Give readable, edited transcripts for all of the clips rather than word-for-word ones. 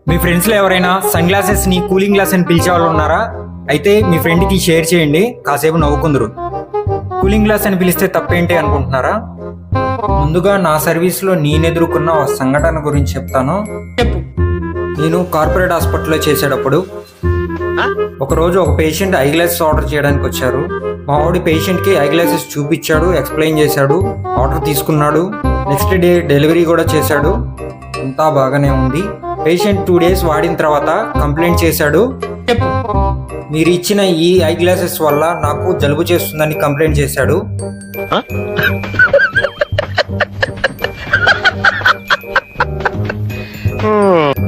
మీ ఫ్రెండ్స్లో ఎవరైనా sun గ్లాసెస్ని cooling glass అని పిలిచే వాళ్ళు ఉన్నారా? అయితే మీ ఫ్రెండ్కి షేర్ చేయండి, కాసేపు నవ్వుకుందరు. కూలింగ్ గ్లాస్ అని పిలిస్తే తప్పేంటి అనుకుంటున్నారా? ముందుగా నా సర్వీస్లో నేను ఎదుర్కొన్న ఒక సంఘటన గురించి చెప్తాను. నేను కార్పొరేట్ హాస్పిటల్లో చేసేటప్పుడు ఒకరోజు ఒక పేషెంట్ ఐ గ్లాసెస్ ఆర్డర్ చేయడానికి వచ్చారు. మా వాడి పేషెంట్కి ఐ గ్లాసెస్ చూపించాడు, ఎక్స్ప్లెయిన్ చేశాడు, ఆర్డర్ తీసుకున్నాడు. నెక్స్ట్ డే డెలివరీ కూడా చేశాడు. అంతా బాగానే ఉంది. పేషెంట్ 2 days వాడిన తర్వాత కంప్లైంట్ చేశాడు. మీరు ఇచ్చిన ఈ ఐ గ్లాసెస్ వల్ల నాకు జలుబు చేస్తుందని కంప్లైంట్ చేశాడు.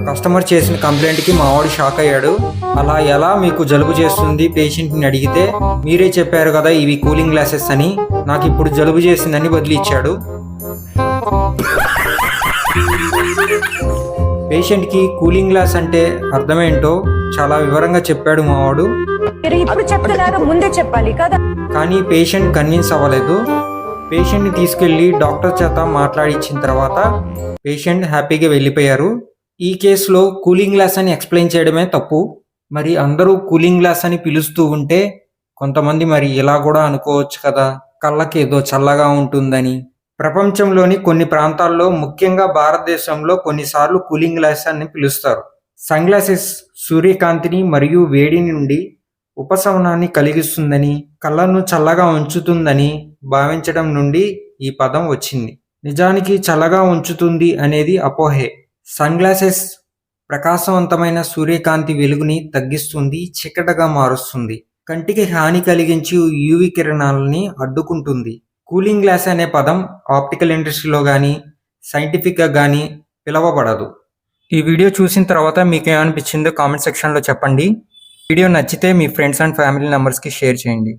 కస్టమర్ చేసిన కంప్లైంట్కి మా వాడు షాక్ అయ్యాడు. అలా ఎలా మీకు జలుబు చేస్తుంది పేషెంట్ని అడిగితే, మీరే చెప్పారు కదా ఇవి కూలింగ్ గ్లాసెస్ అని, నాకు ఇప్పుడు జలుబు చేసిందని బదిలీ ఇచ్చాడు. పేషెంట్కి కూలింగ్ గ్లాస్ అంటే అర్థమేంటో చాలా వివరంగా చెప్పాడు మావాడు. ఇప్పుడు చెప్తున్నారు, ముందే చెప్పాలి కదా. కానీ పేషెంట్ కన్విన్స్ అవ్వలేదు. పేషెంట్ని తీసుకెళ్లి డాక్టర్ చేత మాట్లాడించిన తర్వాత పేషెంట్ హ్యాపీగా వెళ్ళిపోయారు. ఈ కేసులో కూలింగ్ గ్లాస్ అని ఎక్స్ప్లెయిన్ చేయడమే తప్పు. మరి అందరూ కూలింగ్ గ్లాస్ అని పిలుస్తూ ఉంటే కొంతమంది మరి ఇలా కూడా అనుకోవచ్చు కదా, కళ్ళకి ఏదో చల్లగా ఉంటుందని. ప్రపంచంలోని కొన్ని ప్రాంతాల్లో, ముఖ్యంగా భారతదేశంలో కొన్నిసార్లు కూలింగ్ గ్లాస్ అని పిలుస్తారు. సన్ గ్లాసెస్ సూర్యకాంతిని మరియు వేడి నుండి ఉపశమనాన్ని కలిగిస్తుందని, కళ్ళను చల్లగా ఉంచుతుందని భావించడం నుండి ఈ పదం వచ్చింది. నిజానికి చల్లగా ఉంచుతుంది అనేది అపోహే. సన్ గ్లాసెస్ ప్రకాశవంతమైన సూర్యకాంతి వెలుగుని తగ్గిస్తుంది, చీకటిగా మారుస్తుంది, కంటికి హాని కలిగించి యూవి కిరణాలని అడ్డుకుంటుంది. కూలింగ్ గ్లాస్ అనే పదం ఆప్టికల్ ఇండస్ట్రీలో కానీ సైంటిఫిక్గా కానీ పిలవబడదు. ఈ వీడియో చూసిన తర్వాత మీకు ఏమనిపించిందో కామెంట్ సెక్షన్లో చెప్పండి. వీడియో నచ్చితే మీ ఫ్రెండ్స్ అండ్ ఫ్యామిలీ మెంబర్స్కి షేర్ చేయండి.